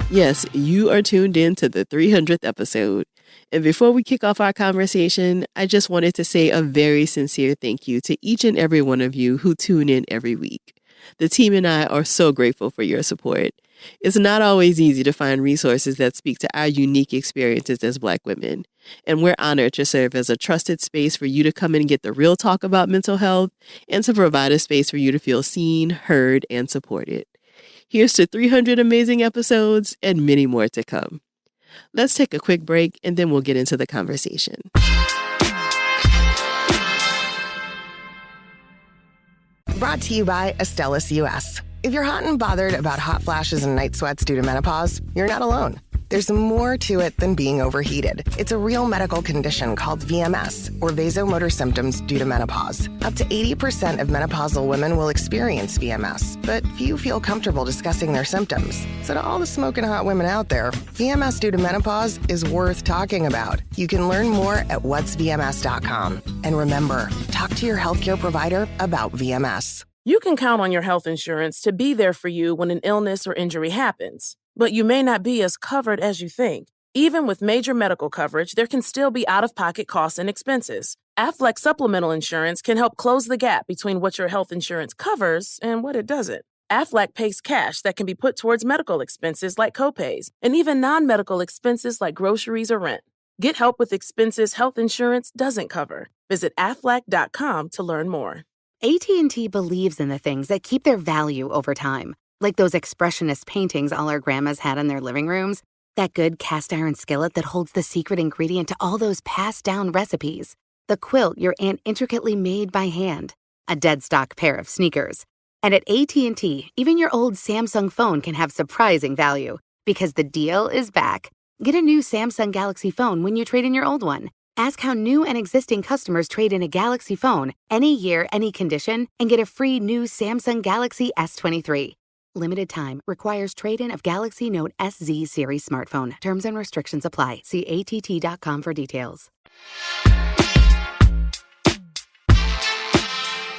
Yes, you are tuned in to the 300th episode. And before we kick off our conversation, I just wanted to say a very sincere thank you to each and every one of you who tune in every week. The team and I are so grateful for your support. It's not always easy to find resources that speak to our unique experiences as Black women. And we're honored to serve as a trusted space for you to come in and get the real talk about mental health and to provide a space for you to feel seen, heard, and supported. Here's to 300 amazing episodes and many more to come. Let's take a quick break and then we'll get into the conversation. Brought to you by Ellice US. If you're hot and bothered about hot flashes and night sweats due to menopause, you're not alone. There's more to it than being overheated. It's a real medical condition called VMS, or vasomotor symptoms due to menopause. Up to 80% of menopausal women will experience VMS, but few feel comfortable discussing their symptoms. So to all the smoking hot women out there, VMS due to menopause is worth talking about. You can learn more at whatsvms.com. And remember, talk to your healthcare provider about VMS. You can count on your health insurance to be there for you when an illness or injury happens. But you may not be as covered as you think. Even with major medical coverage, there can still be out-of-pocket costs and expenses. Aflac supplemental insurance can help close the gap between what your health insurance covers and what it doesn't. Aflac pays cash that can be put towards medical expenses like copays, and even non-medical expenses like groceries or rent. Get help with expenses health insurance doesn't cover. Visit aflac.com to learn more. AT&T believes in the things that keep their value over time. Like those expressionist paintings all our grandmas had in their living rooms. That good cast iron skillet that holds the secret ingredient to all those passed down recipes. The quilt your aunt intricately made by hand. A dead stock pair of sneakers. And at AT&T, even your old Samsung phone can have surprising value. Because the deal is back. Get a new Samsung Galaxy phone when you trade in your old one. Ask how new and existing customers trade in a Galaxy phone, any year, any condition, and get a free new Samsung Galaxy S23. Limited time. Requires trade-in of Galaxy Note SZ series smartphone. Terms and restrictions apply. See att.com for details.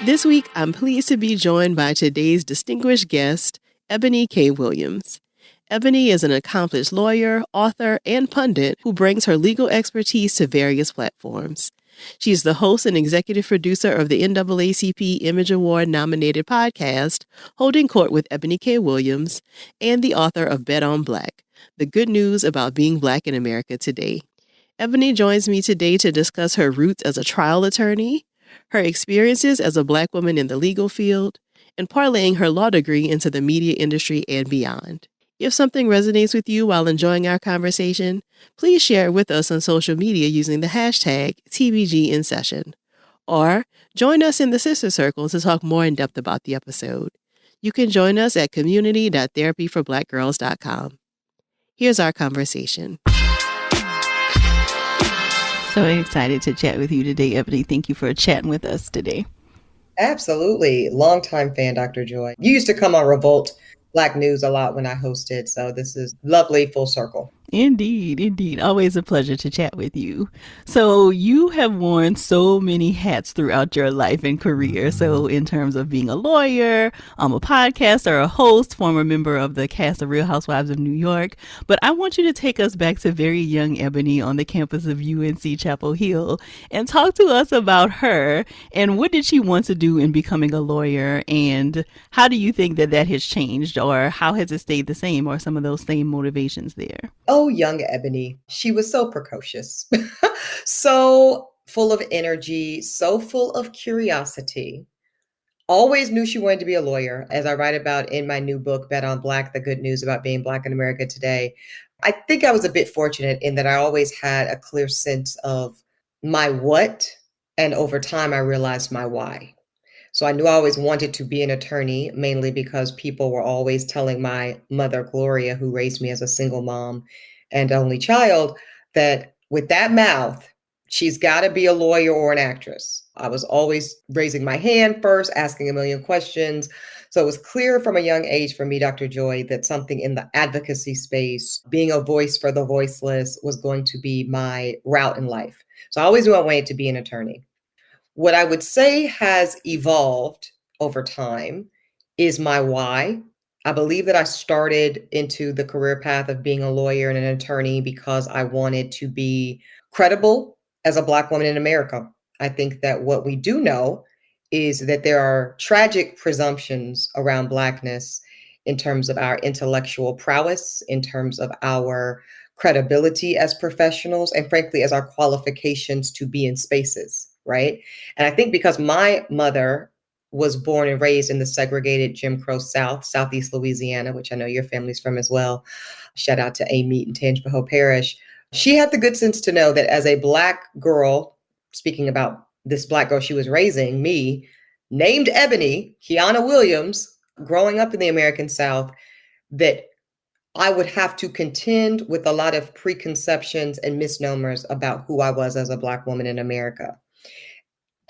This week, I'm pleased to be joined by today's distinguished guest, Eboni K. Williams. Eboni is an accomplished lawyer, author, and pundit who brings her legal expertise to various platforms. She is the host and executive producer of the NAACP Image Award-nominated podcast, Holding Court with Eboni K. Williams, and the author of Bet on Black, The Good News About Being Black in America Today. Eboni joins me today to discuss her roots as a trial attorney, her experiences as a Black woman in the legal field, and parlaying her law degree into the media industry and beyond. If something resonates with you while enjoying our conversation, please share it with us on social media using the hashtag TBGInSession. Or join us in the Sister Circle to talk more in depth about the episode. You can join us at community.therapyforblackgirls.com. Here's our conversation. So excited to chat with you today, Eboni. Thank you for chatting with us today. Absolutely. Longtime fan, Dr. Joy. You used to come on Revolt Black News a lot when I hosted, so this is lovely, full circle. Indeed, indeed. Always a pleasure to chat with you. So you have worn so many hats throughout your life and career. So in terms of being a lawyer, a podcaster, a host, former member of the cast of Real Housewives of New York. But I want you to take us back to very young Eboni on the campus of UNC Chapel Hill and talk to us about her and what did she want to do in becoming a lawyer, and how do you think that has changed, or how has it stayed the same, or some of those same motivations there? Oh, young Eboni. She was so precocious, so full of energy, so full of curiosity. Always knew she wanted to be a lawyer, as I write about in my new book, Bet on Black, The Good News About Being Black in America Today. I think I was a bit fortunate in that I always had a clear sense of my what, and over time I realized my why. So I knew I always wanted to be an attorney, mainly because people were always telling my mother, Gloria, who raised me as a single mom and only child, that with that mouth, she's got to be a lawyer or an actress. I was always raising my hand first, asking a million questions. So it was clear from a young age for me, Dr. Joy, that something in the advocacy space, being a voice for the voiceless, was going to be my route in life. So I always knew I wanted to be an attorney. What I would say has evolved over time is my why. I believe that I started into the career path of being a lawyer and an attorney because I wanted to be credible as a Black woman in America. I think that what we do know is that there are tragic presumptions around Blackness in terms of our intellectual prowess, in terms of our credibility as professionals, and frankly, as our qualifications to be in spaces, right? And I think because my mother was born and raised in the segregated Jim Crow South, Southeast Louisiana, which I know your family's from as well. Shout out to Meat and Tangipahoa Parish. She had the good sense to know that as a Black girl, speaking about this Black girl she was raising, me, named Eboni, Kiana Williams, growing up in the American South, that I would have to contend with a lot of preconceptions and misnomers about who I was as a Black woman in America.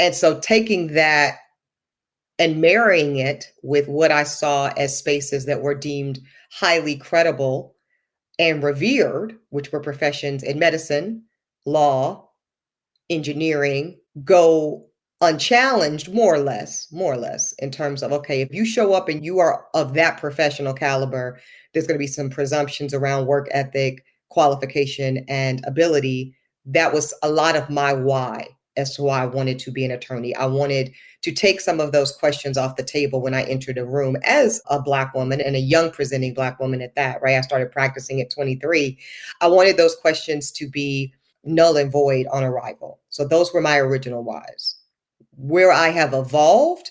And so taking that and marrying it with what I saw as spaces that were deemed highly credible and revered, which were professions in medicine, law, engineering, go unchallenged, more or less, in terms of, okay, if you show up and you are of that professional caliber, there's going to be some presumptions around work ethic, qualification, and ability. That was a lot of my why as to why I wanted to be an attorney. I wanted to take some of those questions off the table when I entered a room as a Black woman, and a young presenting Black woman at that, right? I started practicing at 23. I wanted those questions to be null and void on arrival. So those were my original whys. Where I have evolved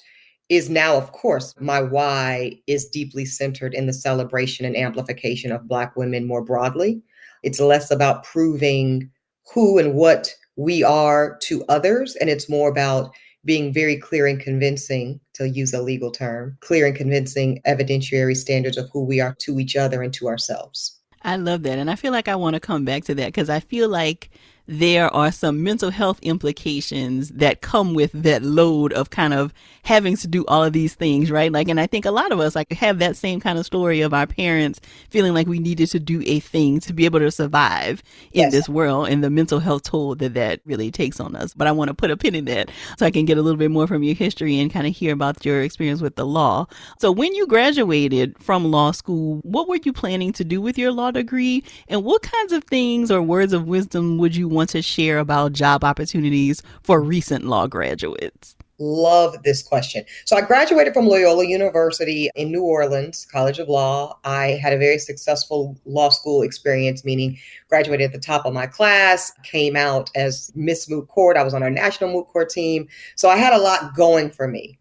is now, of course, my why is deeply centered in the celebration and amplification of Black women more broadly. It's less about proving who and what we are to others, and it's more about being very clear and convincing, to use a legal term, clear and convincing evidentiary standards of who we are to each other and to ourselves. I love that. And I feel like I want to come back to that because I feel like there are some mental health implications that come with that load of kind of having to do all of these things, right? Like, and I think a lot of us like have that same kind of story of our parents feeling like we needed to do a thing to be able to survive in this world, and the mental health toll that that really takes on us. But I want to put a pin in that so I can get a little bit more from your history and kind of hear about your experience with the law. So when you graduated from law school, what were you planning to do with your law degree? And what kinds of things or words of wisdom would you want to share about job opportunities for recent law graduates? Love this question. So I graduated from Loyola University in New Orleans, College of Law. I had a very successful law school experience, meaning graduated at the top of my class, came out as Miss Moot Court. I was on our national moot court team. So I had a lot going for me.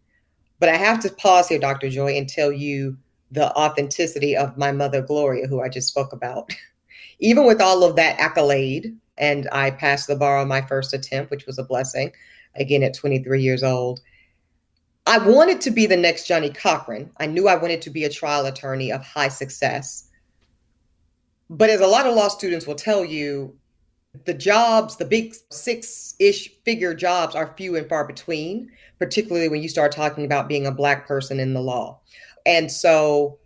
But I have to pause here, Dr. Joy, and tell you the authenticity of my mother, Gloria, who I just spoke about. Even with all of that accolade, and I passed the bar on my first attempt, which was a blessing, again, at 23 years old. I wanted to be the next Johnny Cochran. I knew I wanted to be a trial attorney of high success. But as a lot of law students will tell you, the jobs, the big 6-ish figure jobs are few and far between, particularly when you start talking about being a Black person in the law. And so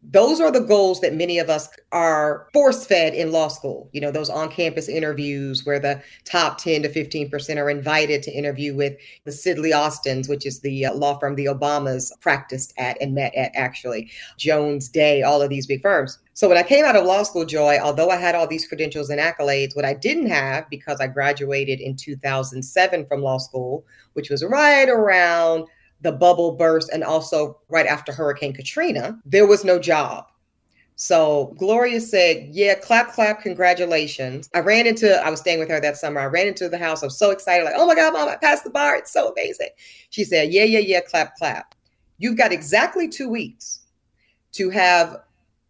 those are the goals that many of us are force-fed in law school. You know, those on-campus interviews where the top 10 to 15% are invited to interview with the Sidley Austins, which is the law firm the Obamas practiced at and met at, actually, Jones Day, all of these big firms. So when I came out of law school, Joy, although I had all these credentials and accolades, what I didn't have, because I graduated in 2007 from law school, which was right around the bubble burst and also right after Hurricane Katrina, there was no job. So Gloria said, yeah, clap, clap, congratulations. I was staying with her that summer. I ran into the house. I was so excited, like, oh my God, Mom, I passed the bar. It's so amazing. She said, yeah, clap, clap. You've got exactly 2 weeks to have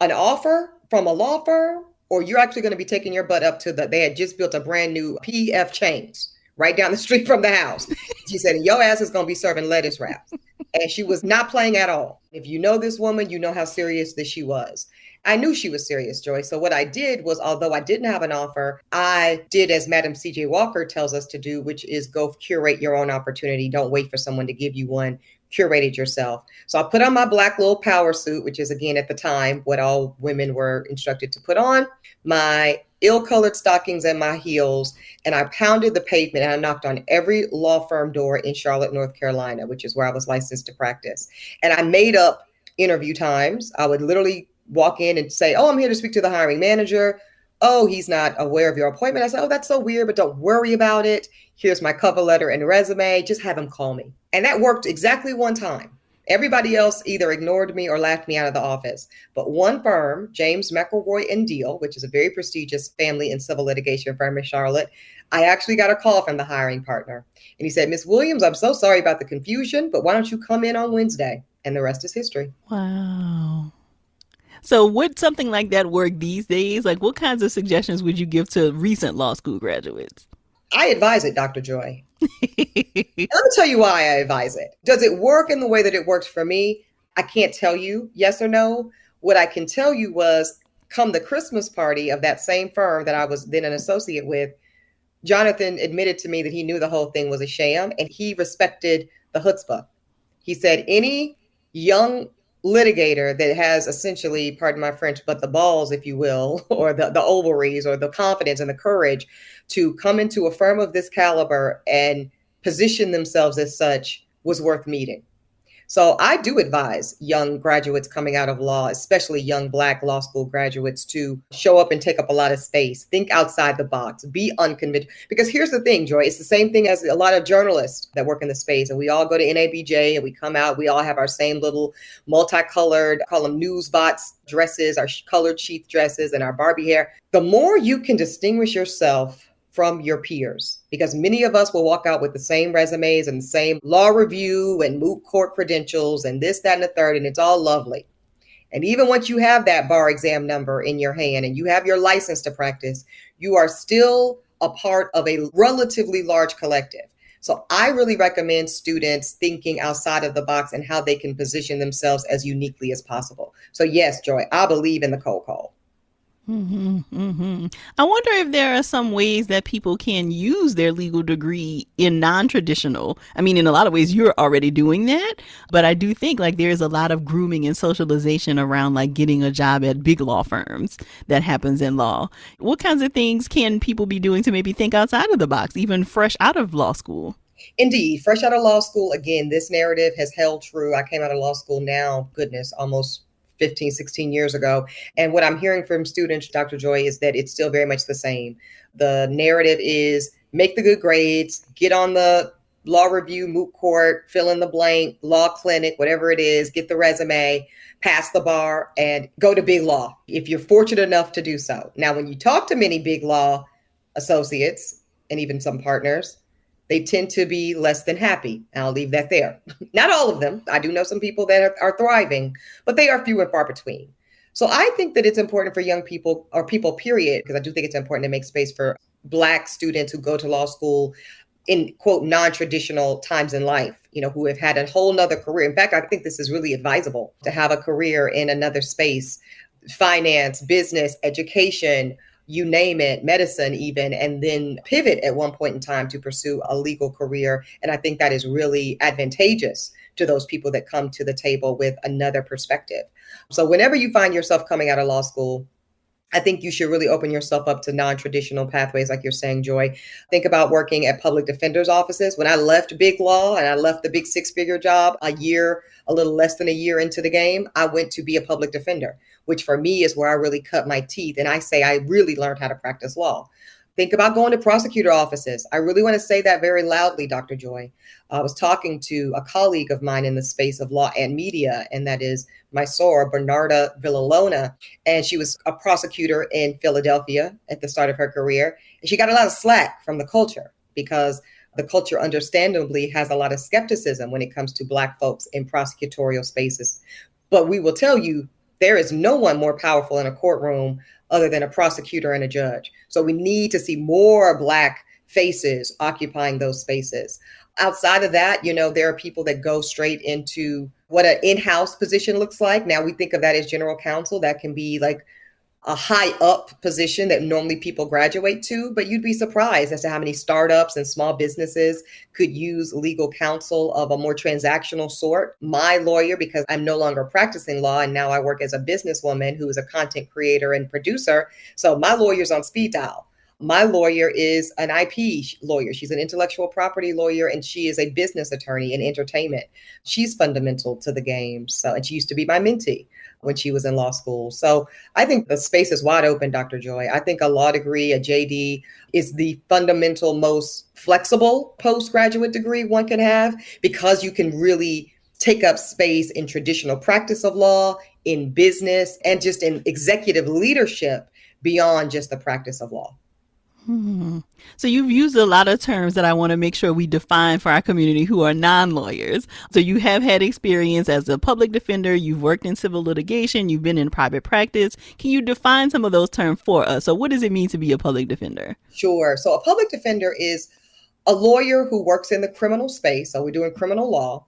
an offer from a law firm, or you're actually going to be taking your butt up to they had just built a brand new PF Chains right down the street from the house. She said, your ass is going to be serving lettuce wraps. And she was not playing at all. If you know this woman, you know how serious that she was. I knew she was serious, Joy. So what I did was, although I didn't have an offer, I did as Madam C.J. Walker tells us to do, which is go curate your own opportunity. Don't wait for someone to give you one. Curate it yourself. So I put on my black little power suit, which is, again, at the time, what all women were instructed to put on, my ill-colored stockings and my heels, and I pounded the pavement and I knocked on every law firm door in Charlotte, North Carolina, which is where I was licensed to practice. And I made up interview times. I would literally walk in and say, oh, I'm here to speak to the hiring manager. Oh, he's not aware of your appointment. I said, oh, that's so weird, but don't worry about it. Here's my cover letter and resume. Just have him call me. And that worked exactly one time. Everybody else either ignored me or laughed me out of the office. But one firm, James McElroy and Deal, which is a very prestigious family and civil litigation firm in Charlotte, I actually got a call from the hiring partner. And he said, Miss Williams, I'm so sorry about the confusion, but why don't you come in on Wednesday? And the rest is history. Wow. So would something like that work these days? Like, what kinds of suggestions would you give to recent law school graduates? I advise it, Dr. Joy. Let me tell you why I advise it. Does it work in the way that it worked for me? I can't tell you yes or no. What I can tell you was, come the Christmas party of that same firm that I was then an associate with, Jonathan admitted to me that he knew the whole thing was a sham, and he respected the chutzpah. He said any young litigator that has essentially, pardon my French, but the balls, if you will, or the ovaries or the confidence and the courage to come into a firm of this caliber and position themselves as such was worth meeting. So I do advise young graduates coming out of law, especially young Black law school graduates, to show up and take up a lot of space, think outside the box, be unconventional. Because here's the thing, Joy, it's the same thing as a lot of journalists that work in the space. And we all go to NABJ and we come out, we all have our same little multicolored, call them news bots dresses, our colored sheath dresses and our Barbie hair. The more you can distinguish yourself from your peers, because many of us will walk out with the same resumes and the same law review and moot court credentials and this, that, and the third, and it's all lovely. And even once you have that bar exam number in your hand and you have your license to practice, you are still a part of a relatively large collective. So I really recommend students thinking outside of the box and how they can position themselves as uniquely as possible. So yes, Joy, I believe in the cold call. I wonder if there are some ways that people can use their legal degree in non-traditional. I mean, in a lot of ways, you're already doing that, but I do think like there's a lot of grooming and socialization around like getting a job at big law firms that happens in law. What kinds of things can people be doing to maybe think outside of the box, even fresh out of law school? Indeed, fresh out of law school, again, this narrative has held true. I came out of law school now, goodness, almost 15, 16 years ago. And what I'm hearing from students, Dr. Joy, is that it's still very much the same. The narrative is make the good grades, get on the law review, moot court, fill in the blank, law clinic, whatever it is, get the resume, pass the bar, and go to big law if you're fortunate enough to do so. Now, when you talk to many big law associates and even some partners, they tend to be less than happy. I'll leave that there. Not all of them. I do know some people that are thriving, but they are few and far between. So I think that it's important for young people, or people, period, because I do think it's important to make space for Black students who go to law school in, quote, non-traditional times in life, who have had a whole nother career. In fact, I think this is really advisable to have a career in another space, finance, business, education, you name it, medicine even, and then pivot at one point in time to pursue a legal career. And I think that is really advantageous to those people that come to the table with another perspective. So whenever you find yourself coming out of law school, I think you should really open yourself up to non-traditional pathways, like you're saying, Joy. Think about working at public defender's offices. When I left big law and I left the big six-figure job a little less than a year into the game, I went to be a public defender, which for me is where I really cut my teeth. And I say I really learned how to practice law. Think about going to prosecutor offices. I really want to say that very loudly, Dr. Joy. I was talking to a colleague of mine in the space of law and media, and that is my SOR, Bernarda Villalona. And she was a prosecutor in Philadelphia at the start of her career. And she got a lot of slack from the culture because the culture understandably has a lot of skepticism when it comes to Black folks in prosecutorial spaces. But we will tell you, there is no one more powerful in a courtroom other than a prosecutor and a judge. So we need to see more Black faces occupying those spaces. Outside of that, there are people that go straight into what an in-house position looks like. Now we think of that as general counsel. That can be like a high up position that normally people graduate to, but you'd be surprised as to how many startups and small businesses could use legal counsel of a more transactional sort. My lawyer, because I'm no longer practicing law and now I work as a businesswoman who is a content creator and producer. So my lawyer's on speed dial. My lawyer is an IP lawyer. She's an intellectual property lawyer, and she is a business attorney in entertainment. She's fundamental to the game. So, and she used to be my mentee when she was in law school. So I think the space is wide open, Dr. Joy. I think a law degree, a JD, is the fundamental, most flexible postgraduate degree one can have, because you can really take up space in traditional practice of law, in business, and just in executive leadership beyond just the practice of law. So you've used a lot of terms that I want to make sure we define for our community who are non-lawyers. So you have had experience as a public defender, you've worked in civil litigation, you've been in private practice. Can you define some of those terms for us? So what does it mean to be a public defender? Sure. So a public defender is a lawyer who works in the criminal space. So we're doing criminal law.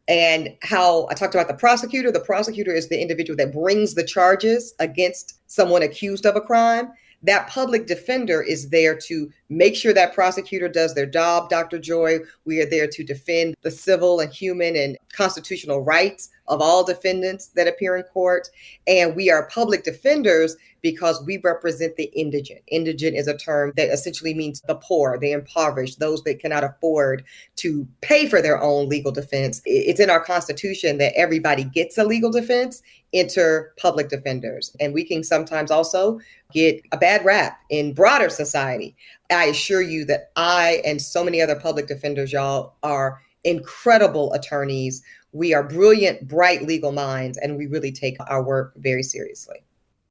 And how I talked about the prosecutor is the individual that brings the charges against someone accused of a crime. That public defender is there to make sure that prosecutor does their job, Dr. Joy. We are there to defend the civil and human and constitutional rights of all defendants that appear in court. And we are public defenders because we represent the indigent. Indigent is a term that essentially means the poor, the impoverished, those that cannot afford to pay for their own legal defense. It's in our Constitution that everybody gets a legal defense. Enter public defenders. And we can sometimes also get a bad rap in broader society. I assure you that I and so many other public defenders, y'all, are incredible attorneys. We are brilliant, bright legal minds, and we really take our work very seriously.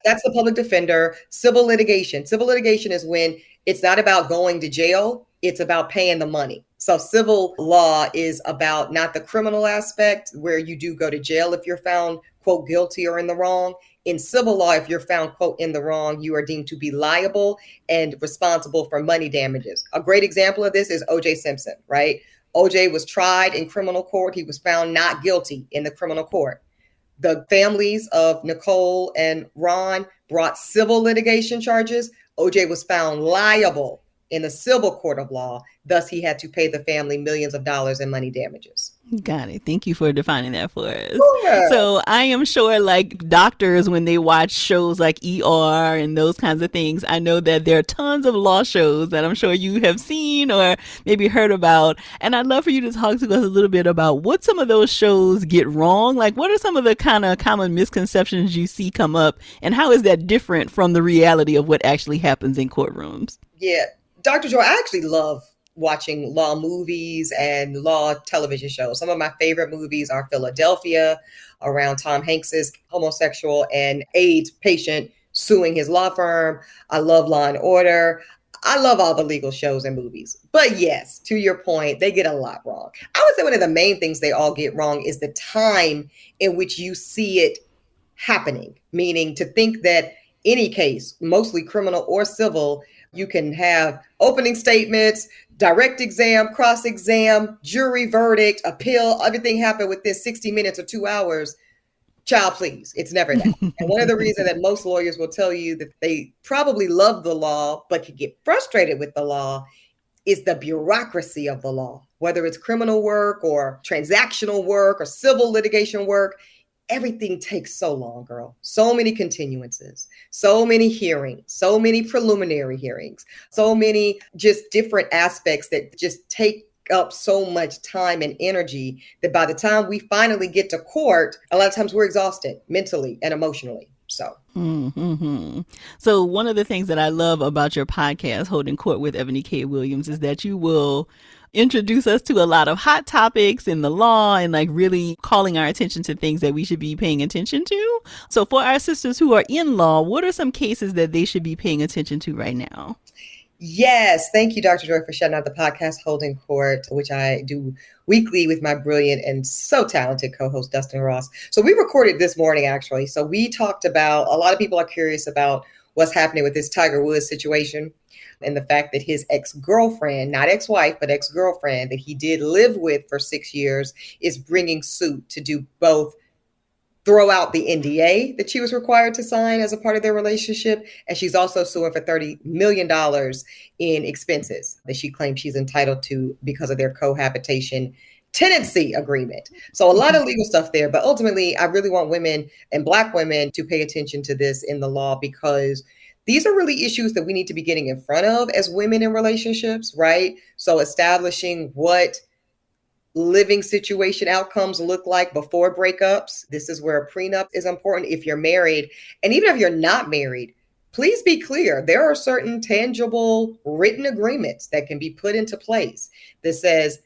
That's the public defender. Civil litigation. Civil litigation is when it's not about going to jail, it's about paying the money. So civil law is about not the criminal aspect where you do go to jail if you're found, quote, guilty or in the wrong. In civil law, if you're found, quote, in the wrong, you are deemed to be liable and responsible for money damages. A great example of this is O.J. Simpson, right? O.J. was tried in criminal court. He was found not guilty in the criminal court. The families of Nicole and Ron brought civil litigation charges. O.J. was found liable in the civil court of law. Thus, he had to pay the family millions of dollars in money damages. Got it. Thank you for defining that for us. Sure. So I am sure like doctors, when they watch shows like ER and those kinds of things, I know that there are tons of law shows that I'm sure you have seen or maybe heard about. And I'd love for you to talk to us a little bit about what some of those shows get wrong. Like what are some of the kind of common misconceptions you see come up, and how is that different from the reality of what actually happens in courtrooms? Yeah. Dr. Joy, I actually love watching law movies and law television shows. Some of my favorite movies are Philadelphia, around Tom Hanks's homosexual and AIDS patient suing his law firm. I love Law and Order. I love all the legal shows and movies. But yes, to your point, they get a lot wrong. I would say one of the main things they all get wrong is the time in which you see it happening, meaning to think that any case, mostly criminal or civil, you can have opening statements, direct exam, cross exam, jury verdict, appeal, everything happen within 60 minutes or 2 hours. Child, please. It's never that. And one of the reasons that most lawyers will tell you that they probably love the law, but can get frustrated with the law is the bureaucracy of the law, whether it's criminal work or transactional work or civil litigation work. Everything takes so long, girl. So many continuances, so many hearings, so many preliminary hearings, so many just different aspects that just take up so much time and energy that by the time we finally get to court, a lot of times we're exhausted mentally and emotionally. So. Mm-hmm. So one of the things that I love about your podcast, Holding Court with Eboni K. Williams, is that you will introduce us to a lot of hot topics in the law and like really calling our attention to things that we should be paying attention to. So for our sisters who are in law, what are some cases that they should be paying attention to right now? Yes. Thank you, Dr. Joy, for shutting out the podcast Holding Court, which I do weekly with my brilliant and so talented co-host, Dustin Ross. So we recorded this morning, actually. So we talked about, a lot of people are curious about what's happening with this Tiger Woods situation and the fact that his ex-girlfriend, not ex-wife, but ex-girlfriend that he did live with for 6 years is bringing suit to do both throw out the NDA that she was required to sign as a part of their relationship. And she's also suing for $30 million in expenses that she claims she's entitled to because of their cohabitation tenancy agreement. So a lot of legal stuff there. But ultimately, I really want women and Black women to pay attention to this in the law because These are really issues that we need to be getting in front of as women in relationships, right? So establishing what living situation outcomes look like before breakups. This is where a prenup is important if you're married. And even if you're not married, please be clear. There are certain tangible written agreements that can be put into place that says,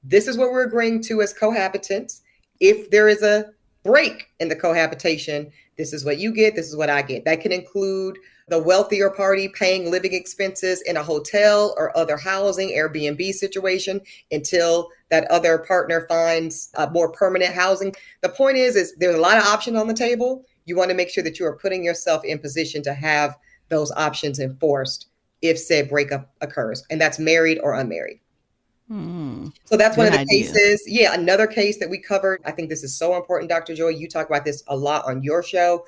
this is what we're agreeing to as cohabitants. If there is a break in the cohabitation, this is what you get, this is what I get. That can include the wealthier party paying living expenses in a hotel or other housing, Airbnb situation until that other partner finds a more permanent housing. The point is there's a lot of options on the table. You want to make sure that you are putting yourself in position to have those options enforced if said breakup occurs, and that's married or unmarried. So that's one of the cases. Yeah, another case that we covered. I think this is so important, Dr. Joy. You talk about this a lot on your show.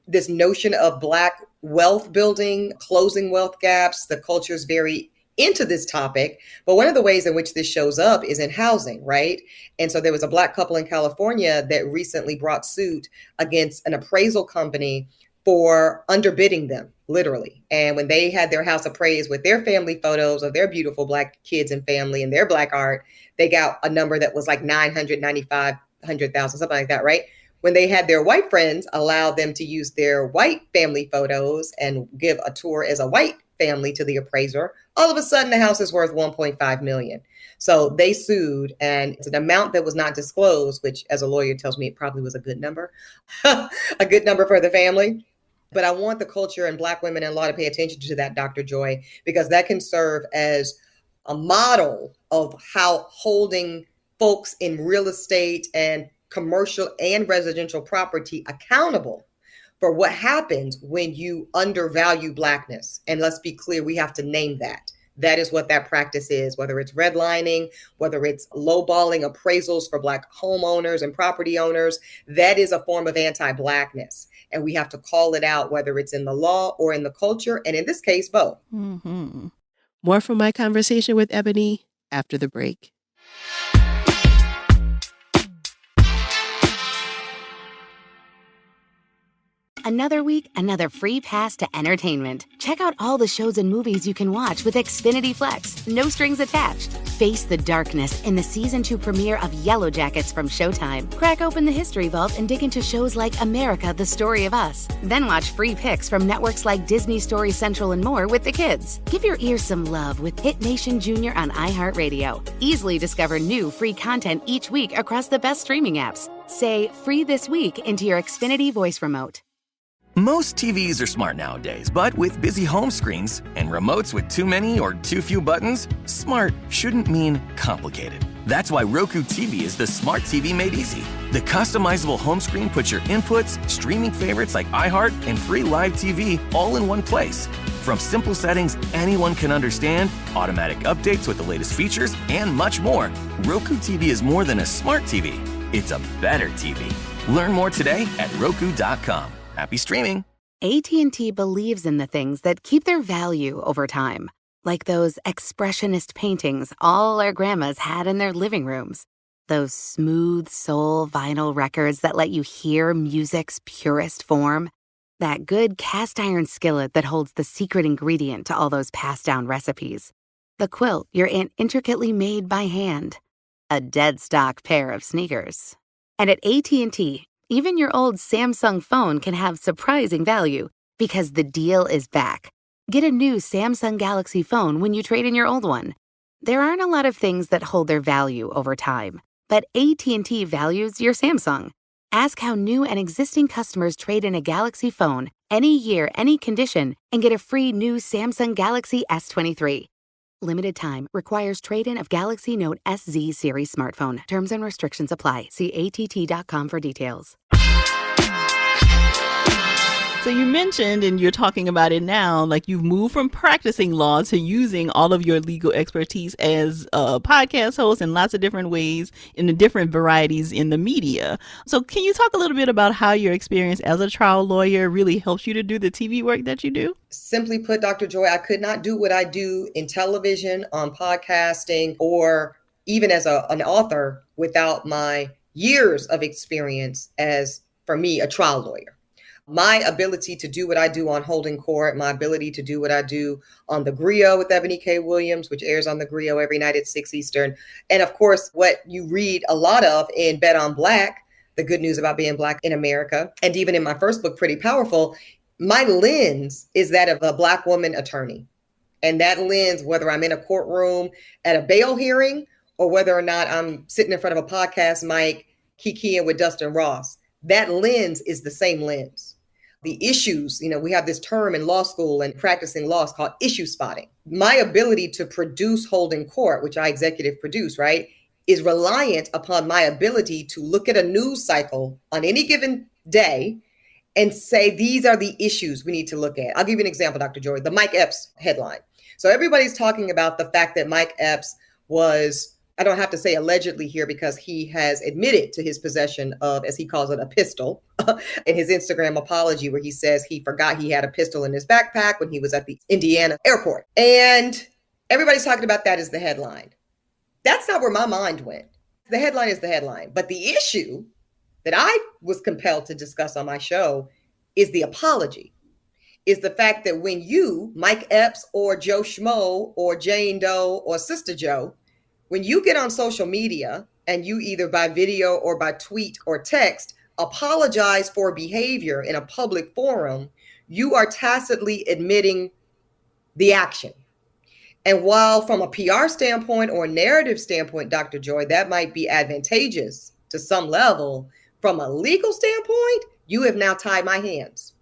This notion of Black wealth building, closing wealth gaps. The culture is very into this topic. But one of the ways in which this shows up is in housing, right? And so there was a Black couple in California that recently brought suit against an appraisal company for underbidding them, literally. And when they had their house appraised with their family photos of their beautiful Black kids and family and their Black art, they got a number that was like 995, 100,000, something like that, right? When they had their white friends allow them to use their white family photos and give a tour as a white family to the appraiser, all of a sudden the house is worth 1.5 million. So they sued, and it's an amount that was not disclosed, which as a lawyer tells me it probably was a good number, a good number for the family. But I want the culture and Black women in law to pay attention to that, Dr. Joy, because that can serve as a model of how holding folks in real estate and commercial and residential property accountable for what happens when you undervalue Blackness. And let's be clear, we have to name that. That is what that practice is, whether it's redlining, whether it's lowballing appraisals for Black homeowners and property owners. That is a form of anti-Blackness. And we have to call it out, whether it's in the law or in the culture. And in this case, both. Mm-hmm. More from my conversation with Eboni after the break. Another week, another free pass to entertainment. Check out all the shows and movies you can watch with Xfinity Flex. No strings attached. Face the darkness in the season 2 premiere of Yellow Jackets from Showtime. Crack open the history vault and dig into shows like America, The Story of Us. Then watch free picks from networks like Disney Story Central and more with the kids. Give your ears some love with Hit Nation Junior on iHeartRadio. Easily discover new free content each week across the best streaming apps. Say "free this week" into your Xfinity voice remote. Most TVs are smart nowadays, but with busy home screens and remotes with too many or too few buttons, smart shouldn't mean complicated. That's why Roku TV is the smart TV made easy. The customizable home screen puts your inputs, streaming favorites like iHeart, and free live TV all in one place. From simple settings anyone can understand, automatic updates with the latest features, and much more, Roku TV is more than a smart TV. It's a better TV. Learn more today at Roku.com. Happy streaming. AT&T believes in the things that keep their value over time, like those expressionist paintings all our grandmas had in their living rooms, those smooth soul vinyl records that let you hear music's purest form, that good cast iron skillet that holds the secret ingredient to all those passed down recipes, the quilt your aunt intricately made by hand, a dead stock pair of sneakers. And at AT&T, even your old Samsung phone can have surprising value because the deal is back. Get a new Samsung Galaxy phone when you trade in your old one. There aren't a lot of things that hold their value over time, but AT&T values your Samsung. Ask how new and existing customers trade in a Galaxy phone any year, any condition, and get a free new Samsung Galaxy S23. Limited time. Requires trade-in of Galaxy Note SZ series smartphone. Terms and restrictions apply. See att.com for details. So you mentioned, and you're talking about it now, like you've moved from practicing law to using all of your legal expertise as a podcast host in lots of different ways in the different varieties in the media. So can you talk a little bit about how your experience as a trial lawyer really helps you to do the TV work that you do? Simply put, Dr. Joy, I could not do what I do in television, on podcasting, or even as an author without my years of experience as, for me, a trial lawyer. My ability to do what I do on Holding Court, my ability to do what I do on The Griot with Eboni K. Williams, which airs on The Griot every night at 6 Eastern. And of course, what you read a lot of in Bet on Black, The Good News About Being Black in America, and even in my first book, Pretty Powerful, my lens is that of a Black woman attorney. And that lens, whether I'm in a courtroom at a bail hearing or whether or not I'm sitting in front of a podcast mic kikiing with Dustin Ross, that lens is the same lens. The issues, we have this term in law school and practicing law is called issue spotting. My ability to produce Holding Court, which I executive produce, right, is reliant upon my ability to look at a news cycle on any given day and say, these are the issues we need to look at. I'll give you an example, Dr. Joy, the Mike Epps headline. So everybody's talking about the fact that Mike Epps was, I don't have to say allegedly here because he has admitted to his possession of, as he calls it, a pistol in his Instagram apology, where he says he forgot he had a pistol in his backpack when he was at the Indiana airport. And everybody's talking about that as the headline. That's not where my mind went. The headline is the headline. But the issue that I was compelled to discuss on my show is the apology, is the fact that when you, Mike Epps or Joe Schmo or Jane Doe or Sister Joe, when you get on social media and you either by video or by tweet or text apologize for behavior in a public forum, you are tacitly admitting the action. And while from a PR standpoint or a narrative standpoint, Dr. Joy, that might be advantageous to some level, from a legal standpoint, you have now tied my hands.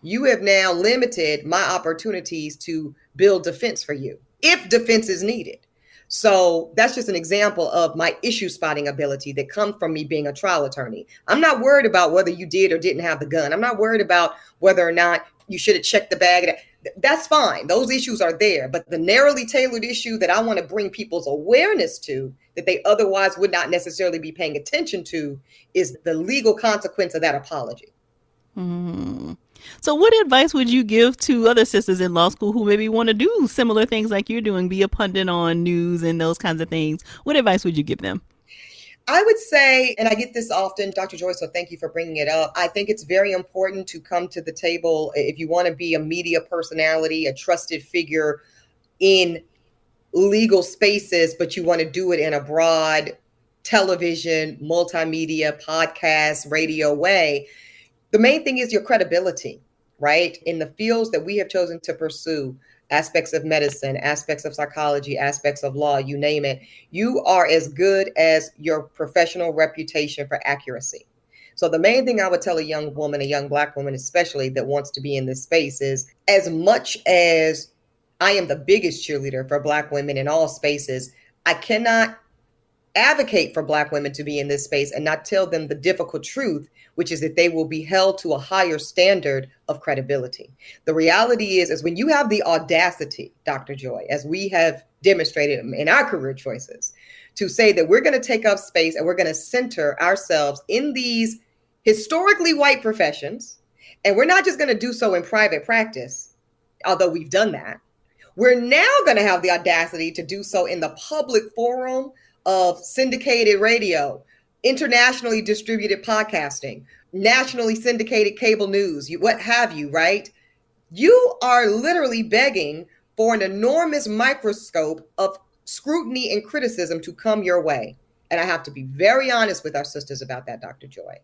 You have now limited my opportunities to build defense for you, if defense is needed. So that's just an example of my issue spotting ability that comes from me being a trial attorney. I'm not worried about whether you did or didn't have the gun. I'm not worried about whether or not you should have checked the bag. That's fine. Those issues are there. But the narrowly tailored issue that I want to bring people's awareness to, that they otherwise would not necessarily be paying attention to, is the legal consequence of that apology. Mm. So what advice would you give to other sisters in law school who maybe want to do similar things like you're doing, be a pundit on news and those kinds of things? What advice would you give them? I would say, and I get this often, Dr. Joy, so thank you for bringing it up. I think it's very important to come to the table if you want to be a media personality, a trusted figure in legal spaces, but you want to do it in a broad television, multimedia, podcast, radio way. The main thing is your credibility, right? In the fields that we have chosen to pursue, aspects of medicine, aspects of psychology, aspects of law, you name it, you are as good as your professional reputation for accuracy. So the main thing I would tell a young woman, a young Black woman especially, that wants to be in this space is, as much as I am the biggest cheerleader for Black women in all spaces, I cannot advocate for Black women to be in this space and not tell them the difficult truth, which is that they will be held to a higher standard of credibility. The reality is when you have the audacity, Dr. Joy, as we have demonstrated in our career choices, to say that we're going to take up space and we're going to center ourselves in these historically white professions, and we're not just going to do so in private practice, although we've done that. We're now going to have the audacity to do so in the public forum of syndicated radio, internationally distributed podcasting, nationally syndicated cable news, what have you, right? You are literally begging for an enormous microscope of scrutiny and criticism to come your way. And I have to be very honest with our sisters about that, Dr. Joy.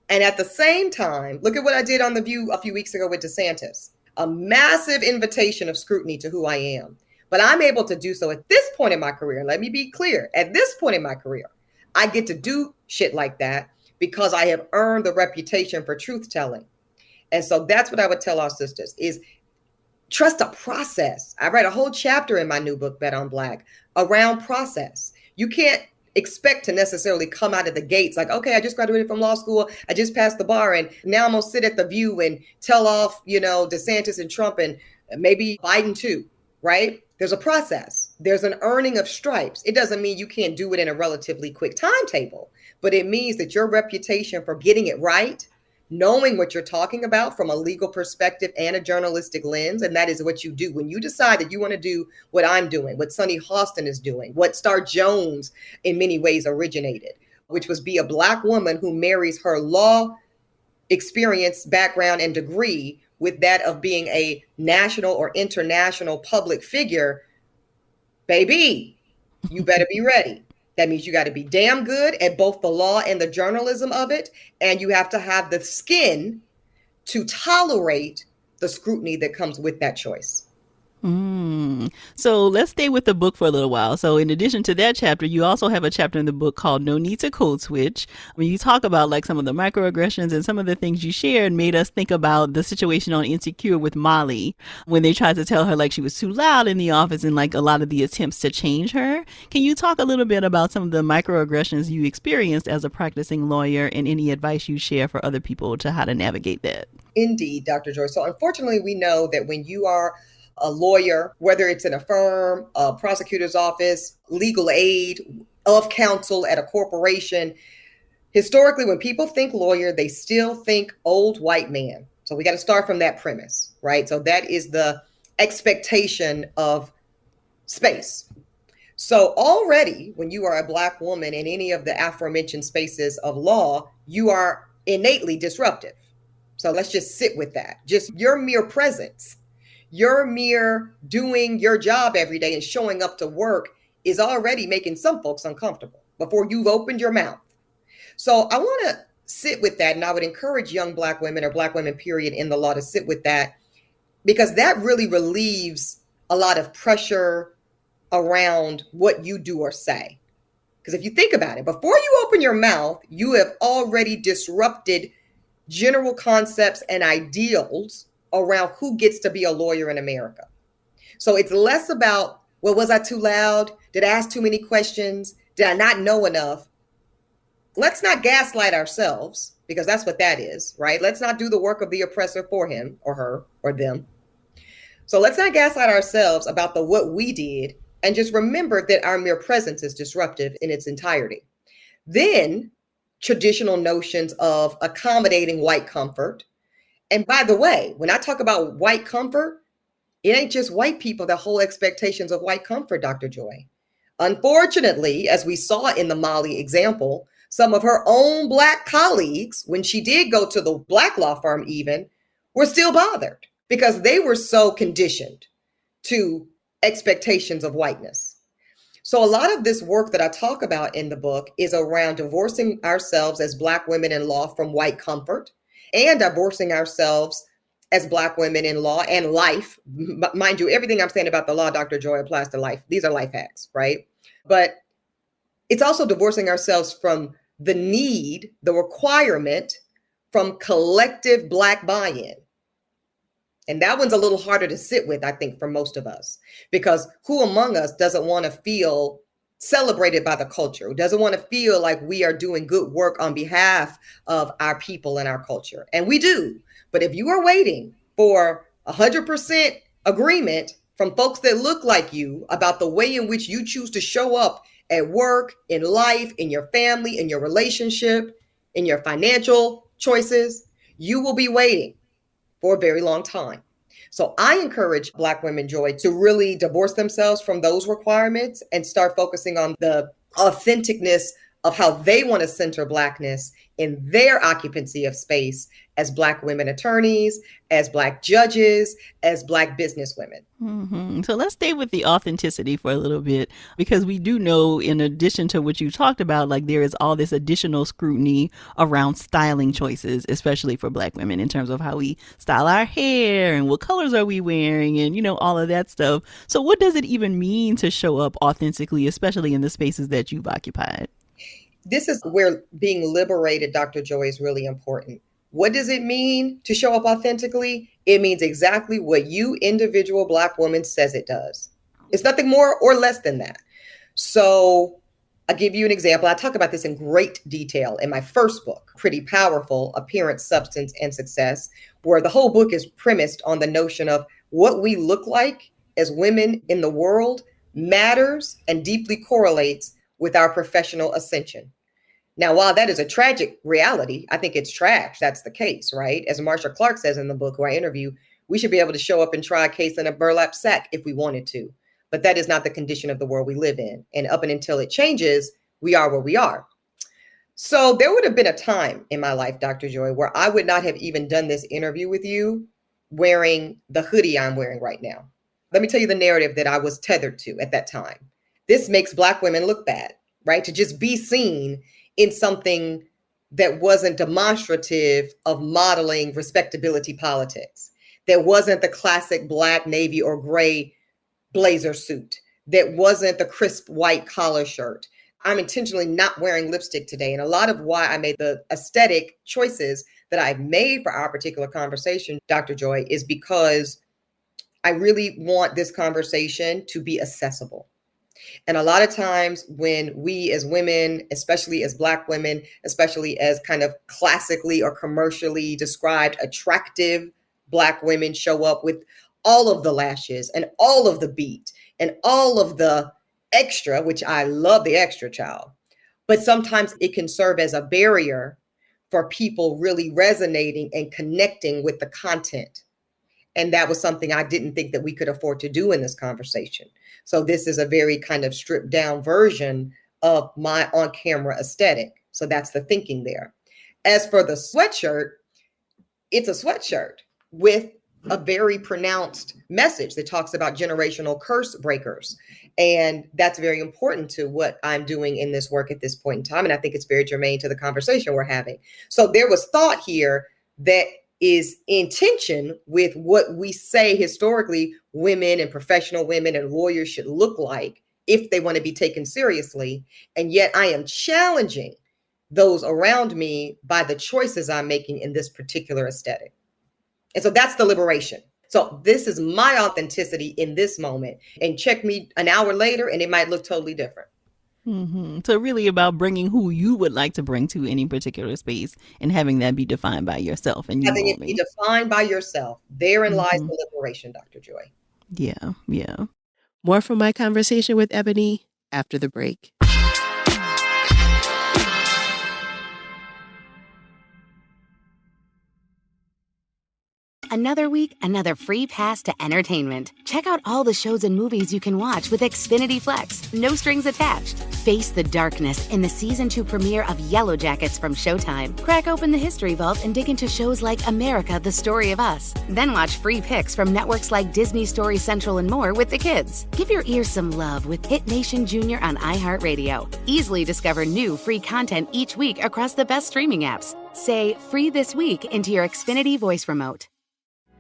And at the same time, look at what I did on The View a few weeks ago with DeSantis, a massive invitation of scrutiny to who I am. But I'm able to do so at this point in my career. And let me be clear, at this point in my career, I get to do shit like that because I have earned the reputation for truth telling. And so that's what I would tell our sisters is trust a process. I write a whole chapter in my new book, Bet on Black, around process. You can't expect to necessarily come out of the gates like, okay, I just graduated from law school. I just passed the bar and now I'm going to sit at The View and tell off, DeSantis and Trump and maybe Biden too, right? There's a process. There's an earning of stripes. It doesn't mean you can't do it in a relatively quick timetable, but it means that your reputation for getting it right, knowing what you're talking about from a legal perspective and a journalistic lens, and that is what you do. When you decide that you want to do what I'm doing, what Sunny Hostin is doing, what Star Jones in many ways originated, which was be a Black woman who marries her law experience, background, and degree with that of being a national or international public figure, baby, you better be ready. That means you got to be damn good at both the law and the journalism of it. And you have to have the skin to tolerate the scrutiny that comes with that choice. So let's stay with the book for a little while. So in addition to that chapter, you also have a chapter in the book called No Need to Code Switch. When you talk about like some of the microaggressions and some of the things you shared made us think about the situation on Insecure with Molly when they tried to tell her like she was too loud in the office and like a lot of the attempts to change her. Can you talk a little bit about some of the microaggressions you experienced as a practicing lawyer and any advice you share for other people to how to navigate that? Indeed, Dr. Joy. So unfortunately, we know that when you are a lawyer, whether it's in a firm, a prosecutor's office, legal aid, of counsel at a corporation, historically, when people think lawyer, they still think old white man. So we got to start from that premise, right? So that is the expectation of space. So already, when you are a Black woman in any of the aforementioned spaces of law, you are innately disruptive. So let's just sit with that. Just your mere presence, your mere doing your job every day and showing up to work is already making some folks uncomfortable before you've opened your mouth. So I want to sit with that. And I would encourage young Black women or Black women, period, in the law to sit with that, because that really relieves a lot of pressure around what you do or say. Because if you think about it, before you open your mouth, you have already disrupted general concepts and ideals around who gets to be a lawyer in America. So it's less about, well, was I too loud? Did I ask too many questions? Did I not know enough? Let's not gaslight ourselves, because that's what that is, right? Let's not do the work of the oppressor for him or her or them. So let's not gaslight ourselves about the what we did, and just remember that our mere presence is disruptive in its entirety. Then traditional notions of accommodating white comfort. And by the way, when I talk about white comfort, it ain't just white people that hold expectations of white comfort, Dr. Joy. Unfortunately, as we saw in the Molly example, some of her own Black colleagues, when she did go to the Black law firm even, were still bothered because they were so conditioned to expectations of whiteness. So a lot of this work that I talk about in the book is around divorcing ourselves as Black women in law from white comfort, and divorcing ourselves as Black women in law and life. Mind you, everything I'm saying about the law, Dr. Joy, applies to life. These are life hacks, right? But it's also divorcing ourselves from the need, the requirement from collective Black buy-in. And that one's a little harder to sit with, I think, for most of us, because who among us doesn't want to feel celebrated by the culture, who doesn't want to feel like we are doing good work on behalf of our people and our culture? And we do. But if you are waiting for 100% agreement from folks that look like you about the way in which you choose to show up at work, in life, in your family, in your relationship, in your financial choices, you will be waiting for a very long time. So I encourage Black women, Joy, to really divorce themselves from those requirements and start focusing on the authenticness of how they want to center Blackness in their occupancy of space as Black women attorneys, as Black judges, as Black businesswomen. So let's stay with the authenticity for a little bit, because we do know, in addition to what you talked about, like there is all this additional scrutiny around styling choices, especially for Black women, in terms of how we style our hair and what colors are we wearing and, you know, all of that stuff. So what does it even mean to show up authentically, especially in the spaces that you've occupied? This is where being liberated, Dr. Joy, is really important. What does it mean to show up authentically? It means exactly what you, individual Black woman, says it does. It's nothing more or less than that. So I'll give you an example. I talk about this in great detail in my first book, Pretty Powerful: Appearance, Substance, and Success, where the whole book is premised on the notion of what we look like as women in the world matters and deeply correlates with our professional ascension. Now, while that is a tragic reality, I think it's trash. That's the case, right? As Marsha Clark says in the book, who I interview, we should be able to show up and try a case in a burlap sack if we wanted to. But that is not the condition of the world we live in. And up and until it changes, we are where we are. So there would have been a time in my life, Dr. Joy, where I would not have even done this interview with you wearing the hoodie I'm wearing right now. Let me tell you the narrative that I was tethered to at that time. This makes Black women look bad, right? To just be seen in something that wasn't demonstrative of modeling respectability politics. That wasn't the classic black, navy, or gray blazer suit. That wasn't the crisp white collar shirt. I'm intentionally not wearing lipstick today. And a lot of why I made the aesthetic choices that I've made for our particular conversation, Dr. Joy, is because I really want this conversation to be accessible. And a lot of times when we as women, especially as Black women, especially as kind of classically or commercially described attractive Black women, show up with all of the lashes and all of the beat and all of the extra, which I love the extra, child. But sometimes it can serve as a barrier for people really resonating and connecting with the content. And that was something I didn't think that we could afford to do in this conversation. So this is a very kind of stripped down version of my on-camera aesthetic. So that's the thinking there. As for the sweatshirt, it's a sweatshirt with a very pronounced message that talks about generational curse breakers. And that's very important to what I'm doing in this work at this point in time. And I think it's very germane to the conversation we're having. So there was thought here that is in tension with what we say historically women and professional women and lawyers should look like if they want to be taken seriously. And yet I am challenging those around me by the choices I'm making in this particular aesthetic. And so that's the liberation. So this is my authenticity in this moment. And check me an hour later and it might look totally different. Mm-hmm. So really about bringing who you would like to bring to any particular space and having that be defined by yourself. And having it be defined by yourself. Therein lies the liberation, Dr. Joy. Yeah, yeah. More from my conversation with Eboni after the break. Another week, another free pass to entertainment. Check out all the shows and movies you can watch with Xfinity Flex. No strings attached. Face the darkness in the Season 2 premiere of Yellow Jackets from Showtime. Crack open the History Vault and dig into shows like America, The Story of Us. Then watch free picks from networks like Disney Story Central and more with the kids. Give your ears some love with Hit Nation Junior on iHeartRadio. Easily discover new free content each week across the best streaming apps. Say "free this week" into your Xfinity voice remote.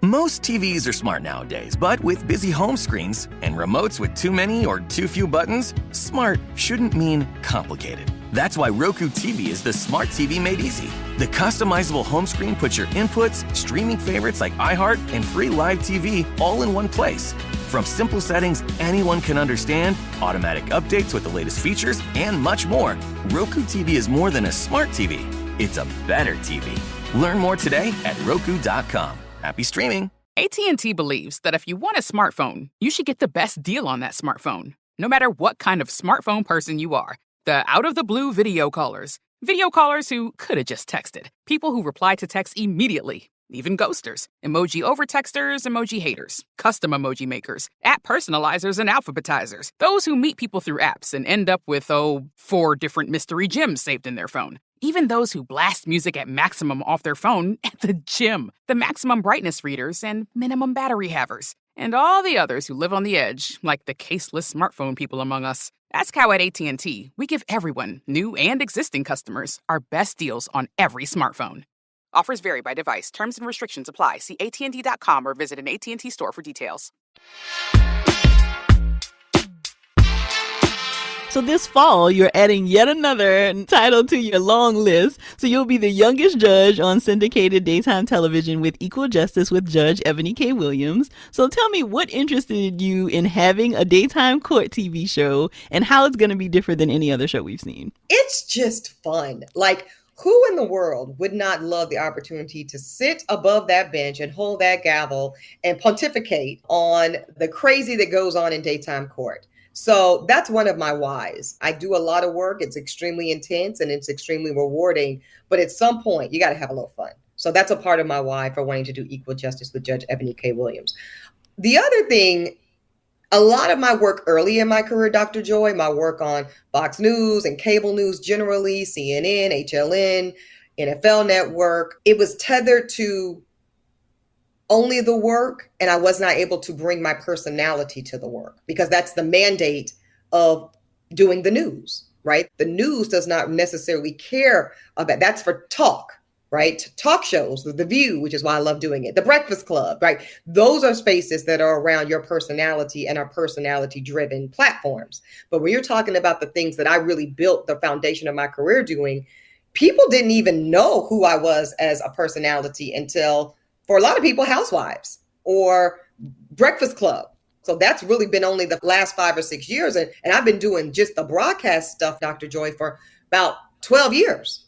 Most TVs are smart nowadays, but with busy home screens and remotes with too many or too few buttons, smart shouldn't mean complicated. That's why Roku TV is the smart TV made easy. The customizable home screen puts your inputs, streaming favorites like iHeart, and free live TV all in one place. From simple settings anyone can understand, automatic updates with the latest features, and much more, Roku TV is more than a smart TV. It's a better TV. Learn more today at Roku.com. Happy streaming. AT&T believes that if you want a smartphone, you should get the best deal on that smartphone, no matter what kind of smartphone person you are. The out-of-the-blue video callers who could have just texted, people who reply to texts immediately, even ghosters, emoji over-texters, emoji haters, custom emoji makers, app personalizers, and alphabetizers, those who meet people through apps and end up with, 4 different mystery gems saved in their phone. Even those who blast music at maximum off their phone at the gym, the maximum brightness readers and minimum battery havers, and all the others who live on the edge, like the caseless smartphone people among us. Ask how at AT&T, we give everyone, new and existing customers, our best deals on every smartphone. Offers vary by device. Terms and restrictions apply. See AT&T.com or visit an AT&T store for details. So this fall, you're adding yet another title to your long list. So you'll be the youngest judge on syndicated daytime television with Equal Justice with Judge Eboni K. Williams. So tell me, what interested you in having a daytime court TV show and how it's going to be different than any other show we've seen? It's just fun. Like, who in the world would not love the opportunity to sit above that bench and hold that gavel and pontificate on the crazy that goes on in daytime court? So that's one of my whys. I do a lot of work. It's extremely intense and it's extremely rewarding. But at some point, you got to have a little fun. So that's a part of my why for wanting to do Equal Justice with Judge Eboni K. Williams. The other thing A lot of my work early in my career, Dr. Joy, my work on Fox News and cable news generally, CNN, HLN, NFL Network, it was tethered to only the work, and I was not able to bring my personality to the work because that's the mandate of doing the news, right? The news does not necessarily care about, that's for talk, right? Talk shows, The View, which is why I love doing it, The Breakfast Club, right? Those are spaces that are around your personality and are personality-driven platforms. But when you're talking about the things that I really built the foundation of my career doing, people didn't even know who I was as a personality until, for a lot of people, Housewives or Breakfast Club. So that's really been only the last 5 or 6 years. And I've been doing just the broadcast stuff, Dr. Joy, for about 12 years.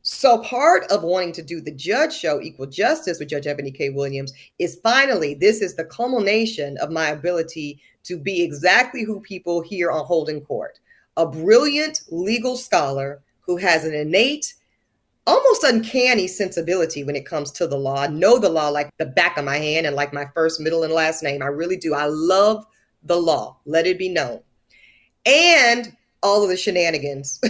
So part of wanting to do the judge show, Equal Justice with Judge Eboni K. Williams, is finally, this is the culmination of my ability to be exactly who people hear on Holden Court. A brilliant legal scholar who has an innate, almost uncanny sensibility when it comes to the law. I know the law like the back of my hand and like my first, middle, and last name. I really do. I love the law. Let it be known. And all of the shenanigans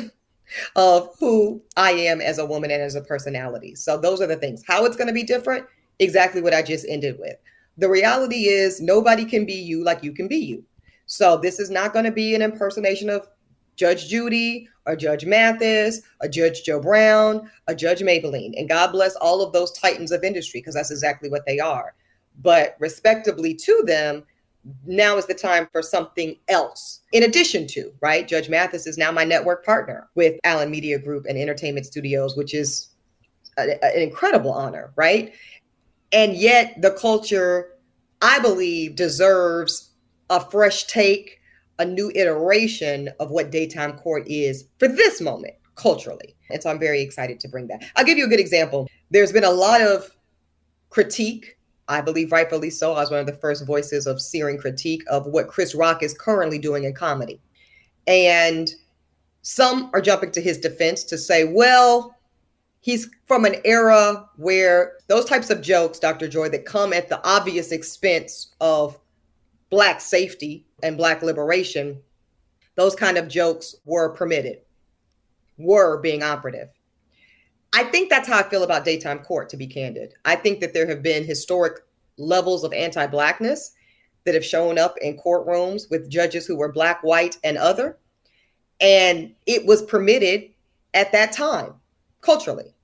of who I am as a woman and as a personality. So those are the things. How it's going to be different, exactly what I just ended with. The reality is nobody can be you like you can be you. So this is not going to be an impersonation of Judge Judy or Judge Mathis, or Judge Joe Brown, or Judge Maybelline. And God bless all of those titans of industry, because that's exactly what they are. But respectively to them, now is the time for something else. In addition to, right? Judge Mathis is now my network partner with Allen Media Group and Entertainment Studios, which is an incredible honor, right? And yet the culture, I believe, deserves a fresh take, a new iteration of what daytime court is for this moment culturally. And so I'm very excited to bring that. I'll give you a good example. There's been a lot of critique, I believe rightfully so. I was one of the first voices of searing critique of what Chris Rock is currently doing in comedy. And some are jumping to his defense to say, well, he's from an era where those types of jokes, Dr. Joy, that come at the obvious expense of Black safety and Black liberation, those kind of jokes were permitted, were being operative. I think that's how I feel about daytime court, to be candid. I think that there have been historic levels of anti-Blackness that have shown up in courtrooms with judges who were Black, white, and other. And it was permitted at that time, culturally.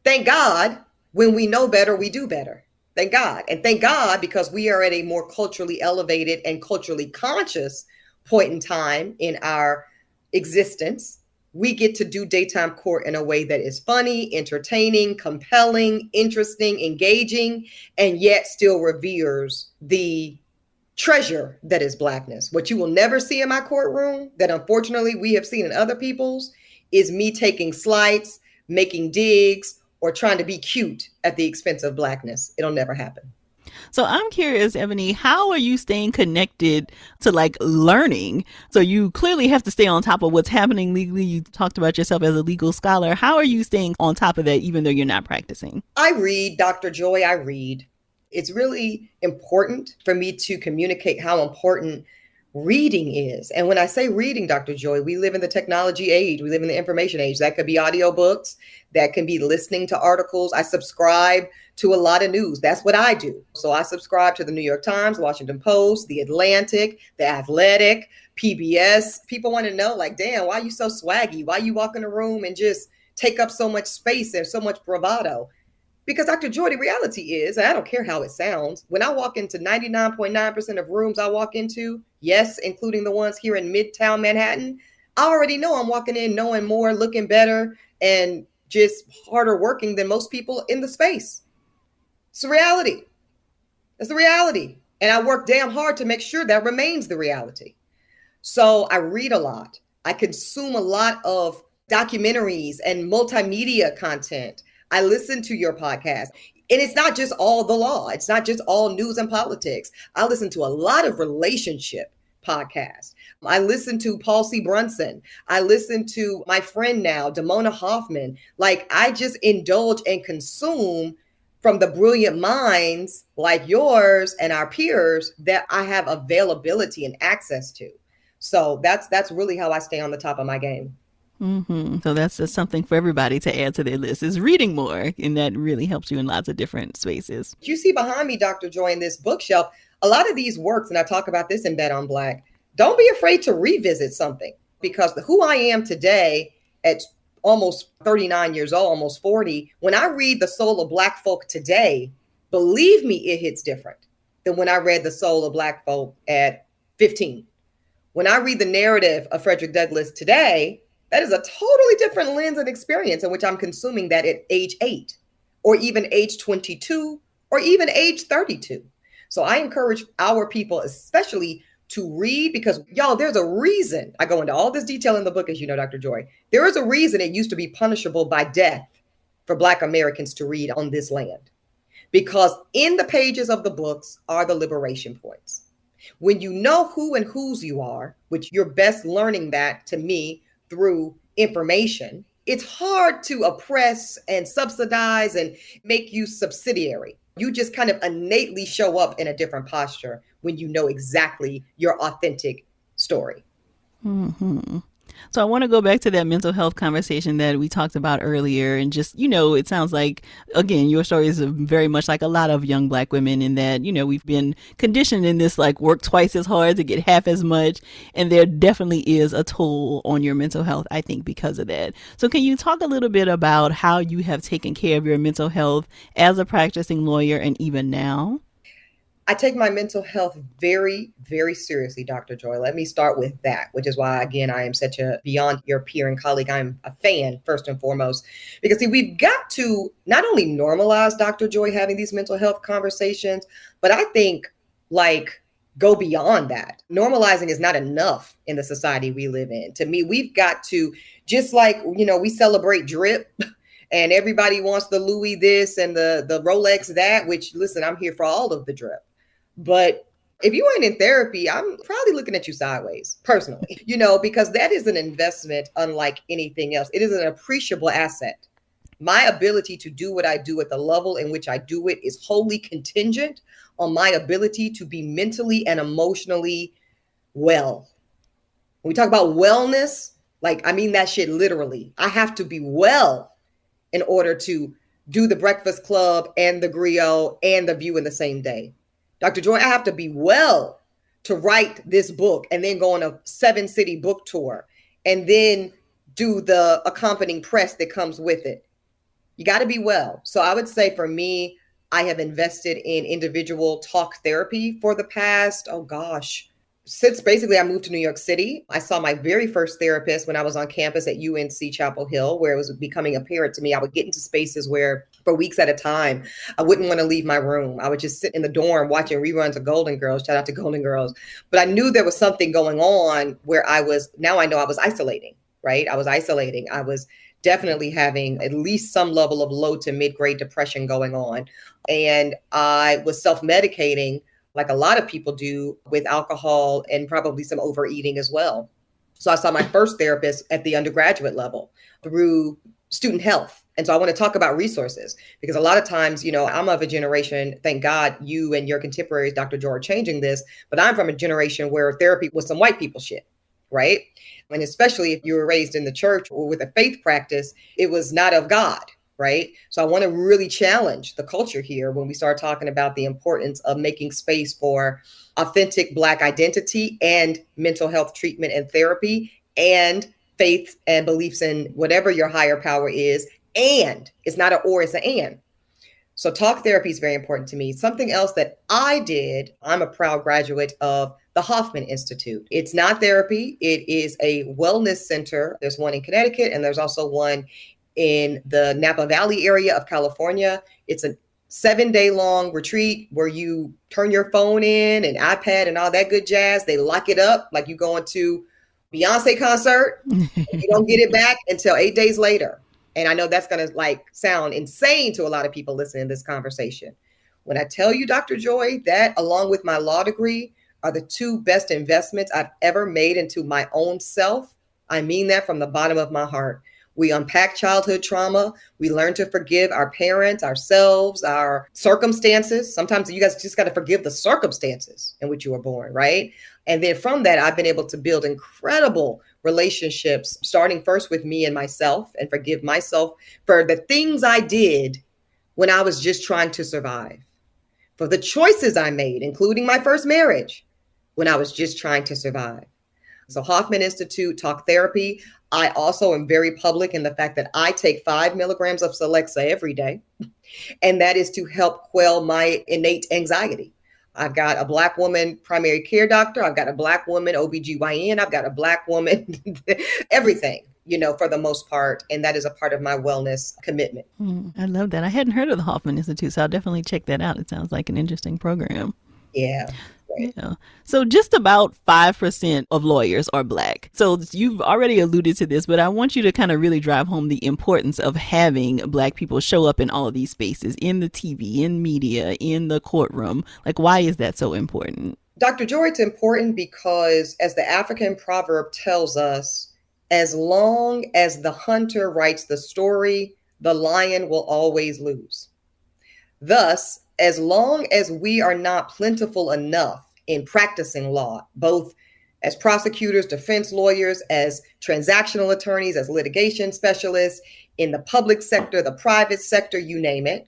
Thank God, when we know better, we do better. Thank God. And thank God, because we are at a more culturally elevated and culturally conscious point in time in our existence, we get to do daytime court in a way that is funny, entertaining, compelling, interesting, engaging, and yet still reveres the treasure that is Blackness. What you will never see in my courtroom, that unfortunately we have seen in other people's, is me taking slights, making digs, or trying to be cute at the expense of Blackness. It'll never happen. So I'm curious, Eboni, how are you staying connected to like learning? So you clearly have to stay on top of what's happening legally. You talked about yourself as a legal scholar. How are you staying on top of that, even though you're not practicing? I read, Dr. Joy, I read. It's really important for me to communicate how important reading is. And when I say reading, Dr. Joy, we live in the technology age. We live in the information age. That could be audiobooks. That can be listening to articles. I subscribe to a lot of news. That's what I do. So I subscribe to the New York Times, Washington Post, The Atlantic, The Athletic, PBS. People want to know, like, damn, why are you so swaggy? Why you walk in a room and just take up so much space and so much bravado? Because Dr. Joy, the reality is, and I don't care how it sounds, when I walk into 99.9% of rooms I walk into, yes, including the ones here in Midtown Manhattan, I already know I'm walking in knowing more, looking better, and just harder working than most people in the space. It's the reality. It's the reality. And I work damn hard to make sure that remains the reality. So I read a lot. I consume a lot of documentaries and multimedia content. I listen to your podcast. And it's not just all the law. It's not just all news and politics. I listen to a lot of relationship podcasts. I listen to Paul C. Brunson. I listen to my friend now, Damona Hoffman. Like, I just indulge and consume from the brilliant minds like yours and our peers that I have availability and access to. So that's really how I stay on the top of my game. So that's just something for everybody to add to their list is reading more. And that really helps you in lots of different spaces. You see behind me, Dr. Joy, in this bookshelf, a lot of these works, and I talk about this in Bet on Black, don't be afraid to revisit something, because who I am today at almost 39 years old, almost 40, when I read The Soul of Black Folk today, believe me, it hits different than when I read The Soul of Black Folk at 15. When I read the narrative of Frederick Douglass today, that is a totally different lens and experience in which I'm consuming that at age 8 or even age 22 or even age 32. So I encourage our people, especially, to read, because y'all, there's a reason. I go into all this detail in the book, as you know, Dr. Joy. There is a reason it used to be punishable by death for Black Americans to read on this land, because in the pages of the books are the liberation points. When you know who and whose you are, which you're best learning that to me through information, it's hard to oppress and subsidize and make you subsidiary. You just kind of innately show up in a different posture when you know exactly your authentic story. So I want to go back to that mental health conversation that we talked about earlier. And just, it sounds like, again, your story is very much like a lot of young Black women in that, we've been conditioned in this, like, work twice as hard to get half as much. And there definitely is a toll on your mental health, I think, because of that. So can you talk a little bit about how you have taken care of your mental health as a practicing lawyer and even now? I take my mental health very, very seriously, Dr. Joy. Let me start with that, which is why, again, I am such a beyond your peer and colleague. I'm a fan, first and foremost, because see, we've got to not only normalize, Dr. Joy, having these mental health conversations, but I think go beyond that. Normalizing is not enough in the society we live in. To me, we've got to, just like, we celebrate drip and everybody wants the Louis this and the Rolex that, which, listen, I'm here for all of the drip. But if you ain't in therapy, I'm probably looking at you sideways, personally, because that is an investment unlike anything else. It is an appreciable asset. My ability to do what I do at the level in which I do it is wholly contingent on my ability to be mentally and emotionally well. When we talk about wellness, I mean that shit literally. I have to be well in order to do the Breakfast Club and the Griot and the View in the same day. Dr. Joy, I have to be well to write this book and then go on a 7-city book tour and then do the accompanying press that comes with it. You got to be well. So I would say for me, I have invested in individual talk therapy for the past, since basically I moved to New York City. I saw my very first therapist when I was on campus at UNC Chapel Hill, where it was becoming apparent to me I would get into spaces where for weeks at a time, I wouldn't want to leave my room. I would just sit in the dorm watching reruns of Golden Girls, shout out to Golden Girls. But I knew there was something going on where I was isolating, right? I was isolating. I was definitely having at least some level of low to mid-grade depression going on. And I was self-medicating like a lot of people do with alcohol and probably some overeating as well. So I saw my first therapist at the undergraduate level through student health. And so I want to talk about resources because a lot of times, I'm of a generation, thank God you and your contemporaries, Dr. Joy, are changing this, but I'm from a generation where therapy was some white people shit, right? And especially if you were raised in the church or with a faith practice, it was not of God. Right. So I want to really challenge the culture here when we start talking about the importance of making space for authentic Black identity and mental health treatment and therapy and faith and beliefs in whatever your higher power is. And it's not an or, it's an and. So talk therapy is very important to me. Something else that I did, I'm a proud graduate of the Hoffman Institute. It's not therapy. It is a wellness center. There's one in Connecticut and there's also one in the Napa Valley area of California. It's a 7-day long retreat where you turn your phone in and iPad and all that good jazz. They lock it up like you going to Beyonce concert. You don't get it back until 8 days later. And I know that's going to sound insane to a lot of people listening to this conversation. When I tell you, Dr. Joy, that along with my law degree are the 2 best investments I've ever made into my own self, I mean that from the bottom of my heart. We unpack childhood trauma. We learn to forgive our parents, ourselves, our circumstances. Sometimes you guys just got to forgive the circumstances in which you were born, right? And then from that, I've been able to build incredible relationships, starting first with me and myself, and forgive myself for the things I did when I was just trying to survive, for the choices I made, including my first marriage, when I was just trying to survive. So Hoffman Institute, talk therapy. I also am very public in the fact that I take 5 milligrams of Celexa every day, and that is to help quell my innate anxiety. I've got a Black woman primary care doctor. I've got a Black woman OBGYN. I've got a Black woman, everything, for the most part. And that is a part of my wellness commitment. I love that. I hadn't heard of the Hoffman Institute, so I'll definitely check that out. It sounds like an interesting program. Yeah. Right. Yeah. So just about 5% of lawyers are Black. So you've already alluded to this, but I want you to kind of really drive home the importance of having Black people show up in all of these spaces, in the TV, in media, in the courtroom. Like, why is that so important? Dr. Joy, it's important because, as the African proverb tells us, as long as the hunter writes the story, the lion will always lose. Thus, as long as we are not plentiful enough in practicing law, both as prosecutors, defense lawyers, as transactional attorneys, as litigation specialists, in the public sector, the private sector, you name it,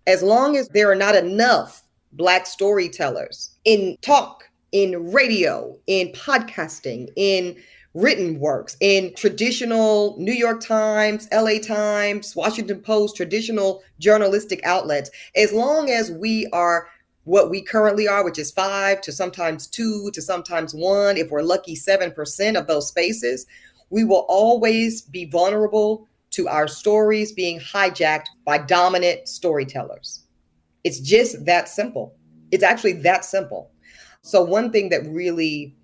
as long as there are not enough Black storytellers in talk, in radio, in podcasting, in written works, in traditional New York Times, LA Times, Washington Post, traditional journalistic outlets, as long as we are what we currently are, which is 5 to sometimes 2 to sometimes 1, if we're lucky 7% of those spaces, we will always be vulnerable to our stories being hijacked by dominant storytellers. It's just that simple. It's actually that simple. So one thing that really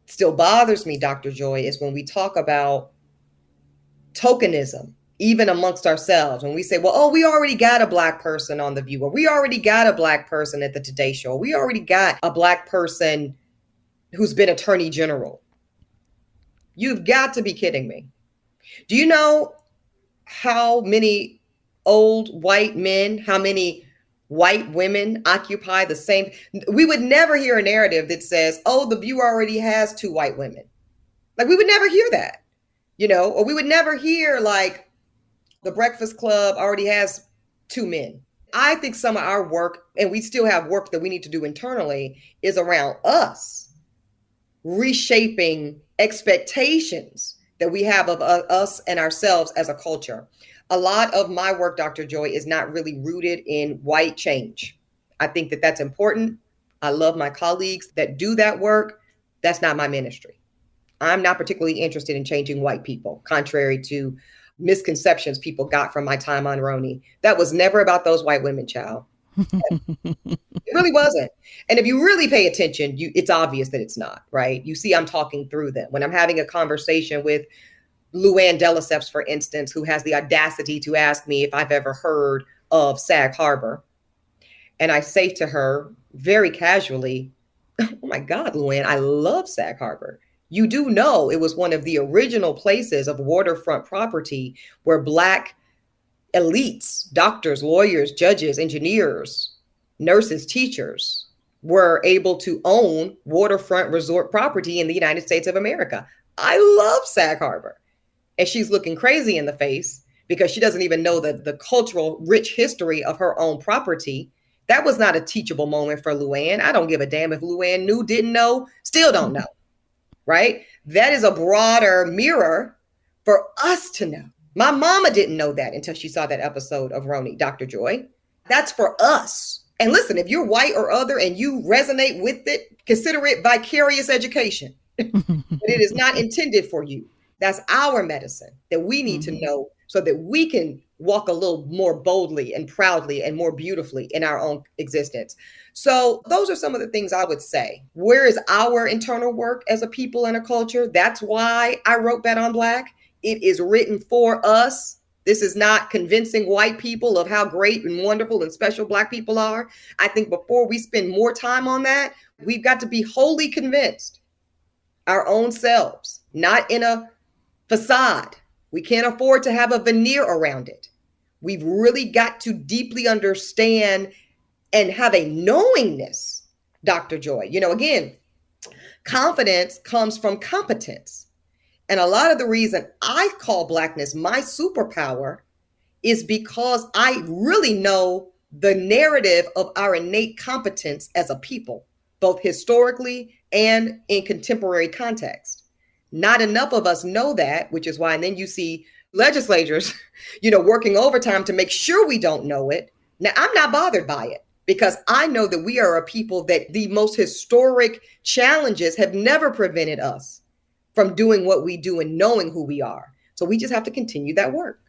still bothers me, Dr. Joy, is when we talk about tokenism, even amongst ourselves, when we say, well, we already got a Black person on The View, or we already got a Black person at the Today Show, we already got a Black person who's been Attorney General. You've got to be kidding me. Do you know how many old white men, how many white women occupy the same? We would never hear a narrative that says, The View already has 2 white women. Like, we would never hear that, or we would never hear like The Breakfast Club already has 2 men. I think some of our work, and we still have work that we need to do internally, is around us reshaping expectations that we have of us and ourselves as a culture. A lot of my work, Dr. Joy, is not really rooted in white change. I think that that's important. I love my colleagues that do that work. That's not my ministry. I'm not particularly interested in changing white people, contrary to misconceptions people got from my time on Roni. That was never about those white women, child. It really wasn't. And if you really pay attention, it's obvious that it's not, right? You see, I'm talking through them. When I'm having a conversation with Luann de Lesseps, for instance, who has the audacity to ask me if I've ever heard of Sag Harbor. And I say to her very casually, oh my God, Luann, I love Sag Harbor. You do know it was one of the original places of waterfront property where Black elites, doctors, lawyers, judges, engineers, nurses, teachers were able to own waterfront resort property in the United States of America. I love Sag Harbor. And she's looking crazy in the face because she doesn't even know the cultural rich history of her own property. That was not a teachable moment for Luann. I don't give a damn if Luann knew, didn't know, still don't know, right? That is a broader mirror for us to know. My mama didn't know that until she saw that episode of Roni, Dr. Joy. That's for us. And listen, if you're white or other and you resonate with it, consider it vicarious education. But it is not intended for you. That's our medicine that we need to know so that we can walk a little more boldly and proudly and more beautifully in our own existence. So those are some of the things I would say. Where is our internal work as a people and a culture? That's why I wrote Bet on Black. It is written for us. This is not convincing white people of how great and wonderful and special Black people are. I think before we spend more time on that, we've got to be wholly convinced our own selves, not in a facade, We can't afford to have a veneer around it. We've really got to deeply understand and have a knowingness, Dr. Joy. Again, confidence comes from competence. And a lot of the reason I call Blackness my superpower is because I really know the narrative of our innate competence as a people, both historically and in contemporary context. Not enough of us know that, which is why, and then you see legislators, working overtime to make sure we don't know it. Now, I'm not bothered by it because I know that we are a people that the most historic challenges have never prevented us from doing what we do and knowing who we are. So we just have to continue that work.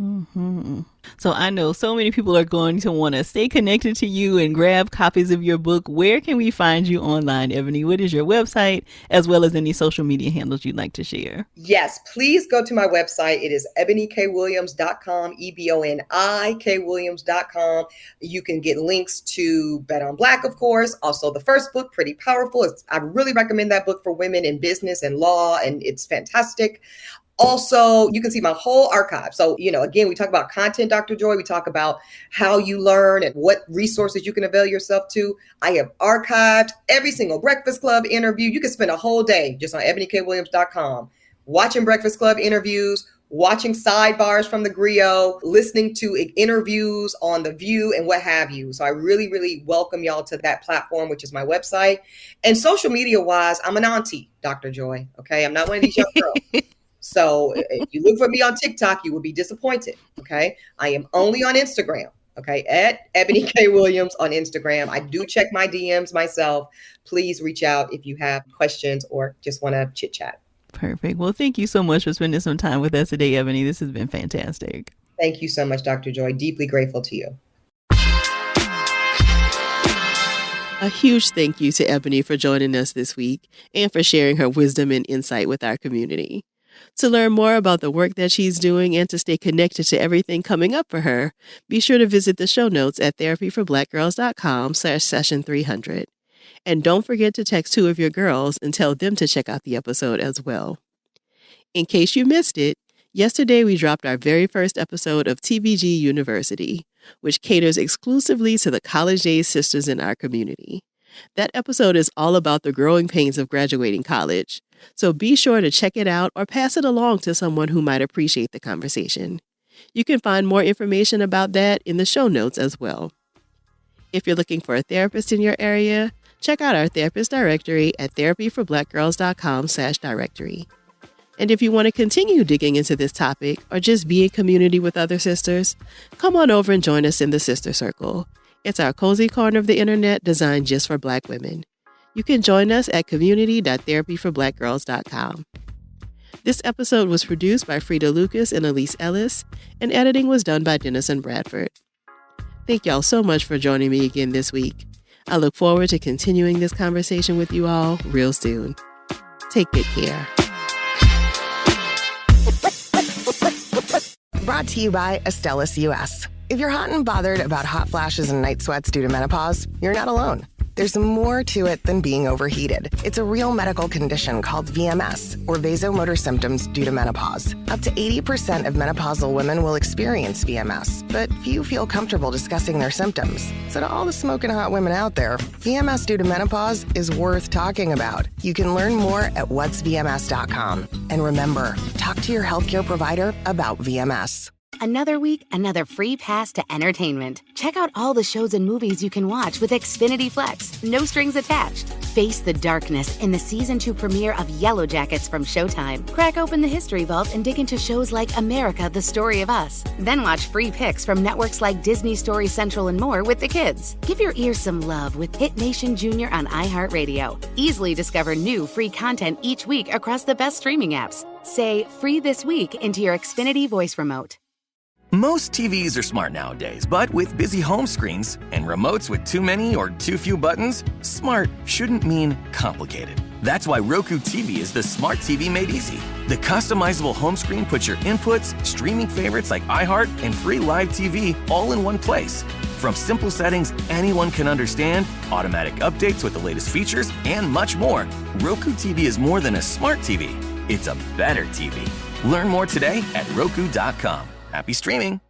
Mm-hmm. So I know so many people are going to want to stay connected to you and grab copies of your book. Where can we find you online, Eboni? What is your website, as well as any social media handles you'd like to share? Yes, please go to my website. It is ebonikwilliams.com, EBONIKWilliams.com. You can get links to Bet on Black, of course. Also, the first book, Pretty Powerful. I really recommend that book for women in business and law, and it's fantastic. Also, you can see my whole archive. So, again, we talk about content, Dr. Joy. We talk about how you learn and what resources you can avail yourself to. I have archived every single Breakfast Club interview. You can spend a whole day just on ebonikwilliams.com watching Breakfast Club interviews, watching sidebars from the griot, listening to interviews on The View and what have you. So I really, really welcome y'all to that platform, which is my website. And social media wise, I'm an auntie, Dr. Joy. Okay. I'm not one of these young girls. So if you look for me on TikTok, you will be disappointed. Okay. I am only on Instagram. Okay. At Eboni K. Williams on Instagram. I do check my DMs myself. Please reach out if you have questions or just want to chit chat. Perfect. Well, thank you so much for spending some time with us today, Eboni. This has been fantastic. Thank you so much, Dr. Joy. Deeply grateful to you. A huge thank you to Eboni for joining us this week and for sharing her wisdom and insight with our community. To learn more about the work that she's doing and to stay connected to everything coming up for her, be sure to visit the show notes at therapyforblackgirls.com/session300. And don't forget to text 2 of your girls and tell them to check out the episode as well. In case you missed it, yesterday we dropped our very first episode of TBG University, which caters exclusively to the college-age sisters in our community. That episode is all about the growing pains of graduating college. So be sure to check it out or pass it along to someone who might appreciate the conversation. You can find more information about that in the show notes as well. If you're looking for a therapist in your area, check out our therapist directory at therapyforblackgirls.com/directory. And if you want to continue digging into this topic or just be in community with other sisters, come on over and join us in the Sister Circle. It's our cozy corner of the internet designed just for Black women. You can join us at community.therapyforblackgirls.com. This episode was produced by Fredia Lucas and Ellis, and editing was done by Dennison Bradford. Thank y'all so much for joining me again this week. I look forward to continuing this conversation with you all real soon. Take good care. Brought to you by Ellice US. If you're hot and bothered about hot flashes and night sweats due to menopause, you're not alone. There's more to it than being overheated. It's a real medical condition called VMS, or vasomotor symptoms due to menopause. Up to 80% of menopausal women will experience VMS, but few feel comfortable discussing their symptoms. So to all the smoking hot women out there, VMS due to menopause is worth talking about. You can learn more at whatsvms.com. And remember, talk to your healthcare provider about VMS. Another week, another free pass to entertainment. Check out all the shows and movies you can watch with Xfinity Flex. No strings attached. Face the darkness in the Season 2 premiere of Yellow Jackets from Showtime. Crack open the History Vault and dig into shows like America, The Story of Us. Then watch free picks from networks like Disney Story Central and more with the kids. Give your ears some love with Hit Nation Junior on iHeartRadio. Easily discover new free content each week across the best streaming apps. Say "free this week" into your Xfinity voice remote. Most TVs are smart nowadays, but with busy home screens and remotes with too many or too few buttons, smart shouldn't mean complicated. That's why Roku TV is the smart TV made easy. The customizable home screen puts your inputs, streaming favorites like iHeart, and free live TV all in one place. From simple settings anyone can understand, automatic updates with the latest features, and much more, Roku TV is more than a smart TV. It's a better TV. Learn more today at Roku.com. Happy streaming.